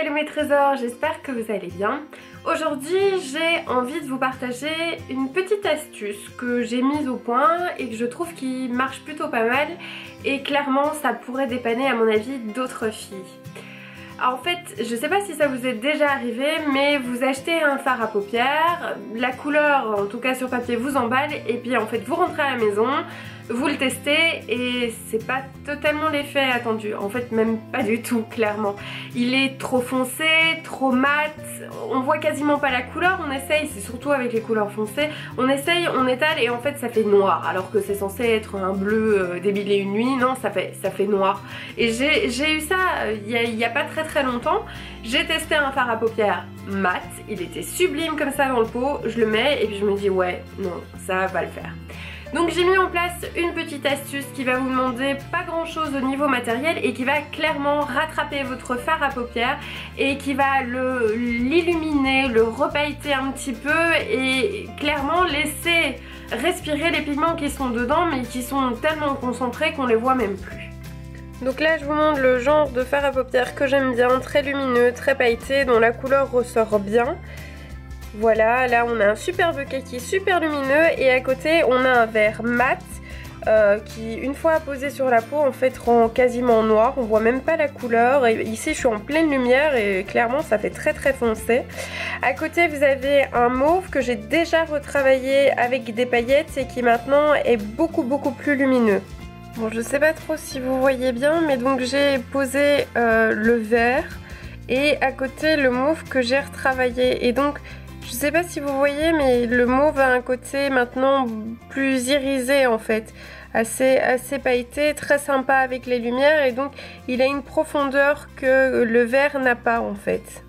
Hello mes trésors, j'espère que vous allez bien. Aujourd'hui j'ai envie de vous partager une petite astuce que j'ai mise au point et que je trouve qui marche plutôt pas mal et clairement ça pourrait dépanner à mon avis d'autres filles. Alors en fait, je sais pas si ça vous est déjà arrivé, mais vous achetez un fard à paupières, la couleur en tout cas sur papier vous emballe et puis en fait vous rentrez à la maison, vous le testez et c'est pas totalement l'effet attendu, en fait même pas du tout clairement. Il est trop foncé, trop mat, on voit quasiment pas la couleur, on essaye, c'est surtout avec les couleurs foncées, on essaye, on étale et en fait ça fait noir alors que c'est censé être un bleu des mille et une nuits, non ça fait noir. Et j'ai eu ça il y a pas très longtemps, j'ai testé un fard à paupières mat, il était sublime comme ça dans le pot, je le mets et puis je me dis ouais non ça va le faire. Donc j'ai mis en place une petite astuce qui va vous demander pas grand chose au niveau matériel et qui va clairement rattraper votre fard à paupières et qui va l'illuminer, le repailleter un petit peu et clairement laisser respirer les pigments qui sont dedans mais qui sont tellement concentrés qu'on les voit même plus. Donc là je vous montre le genre de fard à paupières que j'aime bien, très lumineux, très pailleté, dont la couleur ressort bien. Voilà, là on a un superbe kaki super lumineux et à côté on a un vert mat qui une fois posé sur la peau en fait rend quasiment noir, on voit même pas la couleur et ici je suis en pleine lumière et clairement ça fait très foncé. À côté vous avez un mauve que j'ai déjà retravaillé avec des paillettes et qui maintenant est beaucoup plus lumineux. Bon je sais pas trop si vous voyez bien mais donc j'ai posé le vert et à côté le mauve que j'ai retravaillé et donc je sais pas si vous voyez mais le mauve a un côté maintenant plus irisé en fait, assez pailleté, très sympa avec les lumières et donc il a une profondeur que le vert n'a pas en fait.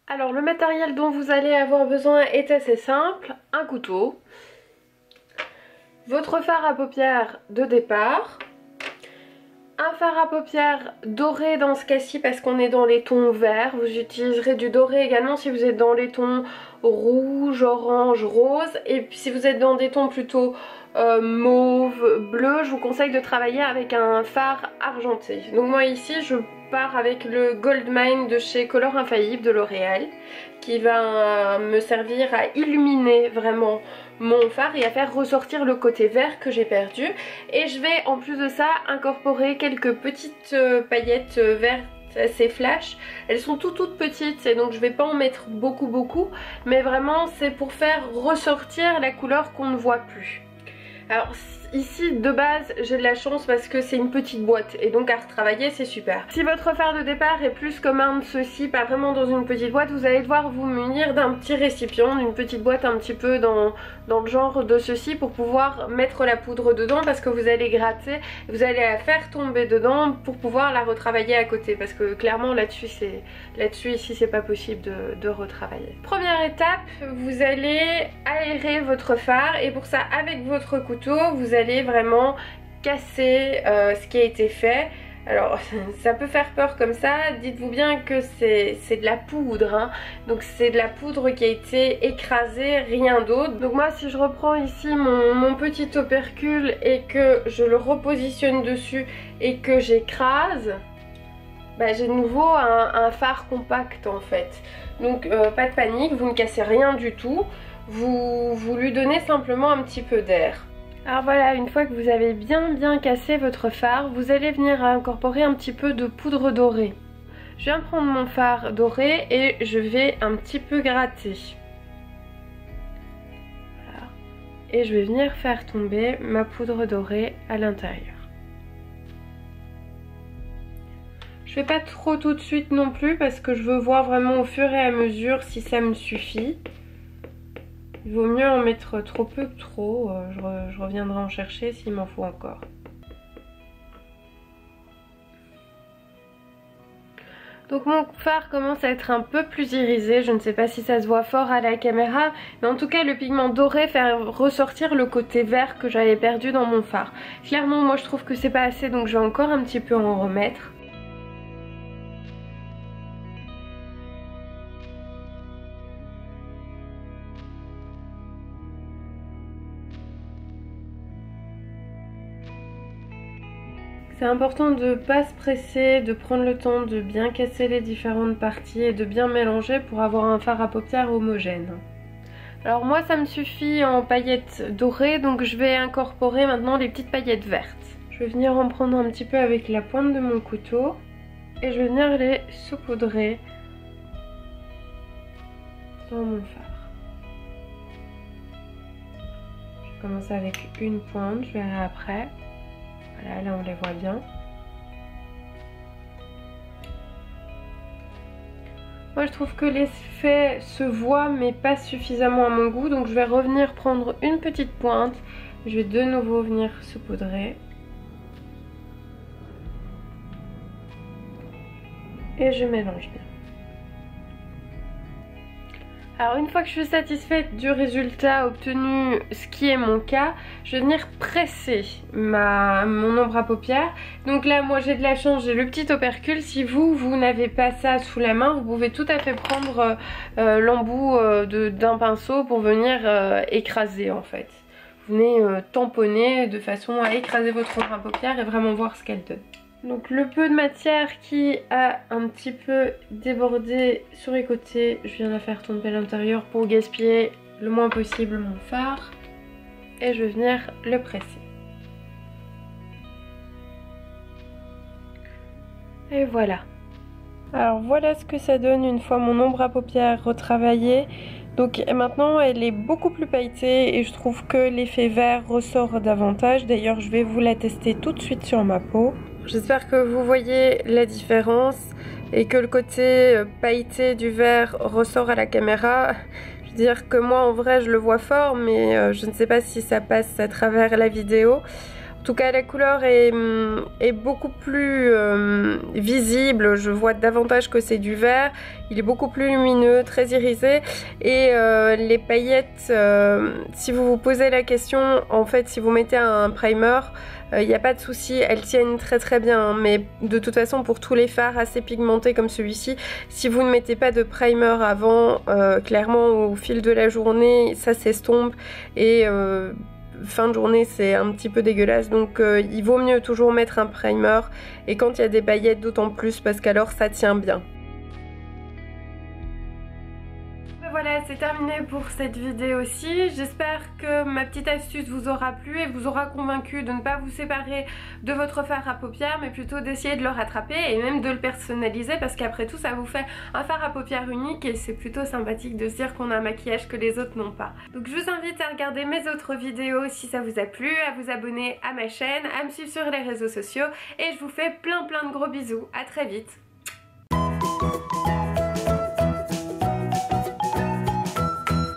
Alors le matériel dont vous allez avoir besoin est assez simple, un couteau, votre fard à paupières de départ, un fard à paupières doré dans ce cas-ci parce qu'on est dans les tons verts. Vous utiliserez du doré également si vous êtes dans les tons rouge, orange, rose. Et puis si vous êtes dans des tons plutôt mauve, bleu, je vous conseille de travailler avec un fard argenté. Donc moi ici je pars avec le Gold Mine de chez Color Infaillible de L'Oréal qui va me servir à illuminer vraiment mon fard et à faire ressortir le côté vert que j'ai perdu. Et je vais en plus de ça incorporer quelques petites paillettes vertes assez flash. Elles sont toutes petites et donc je vais pas en mettre beaucoup mais vraiment c'est pour faire ressortir la couleur qu'on ne voit plus. Alors ici de base j'ai de la chance parce que c'est une petite boîte et donc à retravailler c'est super. Si votre fard de départ est plus comme un de ceux-ci, pas vraiment dans une petite boîte, vous allez devoir vous munir d'un petit récipient, d'une petite boîte un petit peu dans le genre de ceci pour pouvoir mettre la poudre dedans parce que vous allez gratter, vous allez la faire tomber dedans pour pouvoir la retravailler à côté parce que clairement là-dessus ici c'est pas possible de retravailler. Première étape, vous allez aérer votre fard et pour ça avec votre couteau vous allez vraiment casser ce qui a été fait. Alors ça peut faire peur comme ça, dites-vous bien que c'est de la poudre hein. Donc c'est de la poudre qui a été écrasée, rien d'autre. Donc moi si je reprends ici mon petit opercule et que je le repositionne dessus et que j'écrase, bah, j'ai de nouveau un fard compact en fait. Donc pas de panique, vous ne cassez rien du tout, vous lui donnez simplement un petit peu d'air. Alors voilà, une fois que vous avez bien cassé votre fard, vous allez venir incorporer un petit peu de poudre dorée. Je viens prendre mon fard doré et je vais un petit peu gratter. Voilà. Et je vais venir faire tomber ma poudre dorée à l'intérieur. Je fais pas trop tout de suite non plus parce que je veux voir vraiment au fur et à mesure si ça me suffit. Il vaut mieux en mettre trop peu que trop, je reviendrai en chercher s'il m'en faut encore. Donc mon fard commence à être un peu plus irisé, je ne sais pas si ça se voit fort à la caméra, mais en tout cas le pigment doré fait ressortir le côté vert que j'avais perdu dans mon fard. Clairement moi je trouve que c'est pas assez donc je vais encore un petit peu en remettre. C'est important de ne pas se presser, de prendre le temps de bien casser les différentes parties et de bien mélanger pour avoir un fard à paupières homogène. Alors moi ça me suffit en paillettes dorées, donc je vais incorporer maintenant les petites paillettes vertes. Je vais venir en prendre un petit peu avec la pointe de mon couteau et je vais venir les saupoudrer dans mon fard. Je vais commencer avec une pointe, je verrai après. Voilà, là on les voit bien. Moi je trouve que l'effet se voit mais pas suffisamment à mon goût, donc je vais revenir prendre une petite pointe. Je vais de nouveau venir saupoudrer. Et je mélange bien. Alors une fois que je suis satisfaite du résultat obtenu, ce qui est mon cas, je vais venir presser mon ombre à paupières. Donc là moi j'ai de la chance, j'ai le petit opercule. Si vous n'avez pas ça sous la main, vous pouvez tout à fait prendre l'embout d'un pinceau pour venir écraser en fait. Vous venez tamponner de façon à écraser votre ombre à paupières et vraiment voir ce qu'elle donne. Donc le peu de matière qui a un petit peu débordé sur les côtés, je viens la faire tomber à l'intérieur pour gaspiller le moins possible mon fard. Et je vais venir le presser. Et voilà. Alors voilà ce que ça donne une fois mon ombre à paupières retravaillée. Donc maintenant elle est beaucoup plus pailletée et je trouve que l'effet vert ressort davantage. D'ailleurs je vais vous la tester tout de suite sur ma peau. J'espère que vous voyez la différence et que le côté pailleté du vert ressort à la caméra. Je veux dire que moi en vrai je le vois fort, mais je ne sais pas si ça passe à travers la vidéo. En tout cas la couleur est beaucoup plus visible, je vois davantage que c'est du vert, il est beaucoup plus lumineux, très irisé et les paillettes, si vous vous posez la question, en fait si vous mettez un primer, il n'y a pas de souci, elles tiennent très bien, hein, mais de toute façon pour tous les fards assez pigmentés comme celui-ci, si vous ne mettez pas de primer avant, clairement au fil de la journée ça s'estompe et fin de journée c'est un petit peu dégueulasse, donc il vaut mieux toujours mettre un primer et quand il y a des paillettes d'autant plus parce qu'alors ça tient bien. Voilà, c'est terminé pour cette vidéo aussi. J'espère que ma petite astuce vous aura plu et vous aura convaincu de ne pas vous séparer de votre fard à paupières, mais plutôt d'essayer de le rattraper et même de le personnaliser, parce qu'après tout ça vous fait un fard à paupières unique et c'est plutôt sympathique de se dire qu'on a un maquillage que les autres n'ont pas. Donc je vous invite à regarder mes autres vidéos si ça vous a plu, à vous abonner à ma chaîne, à me suivre sur les réseaux sociaux et je vous fais plein de gros bisous. À très vite.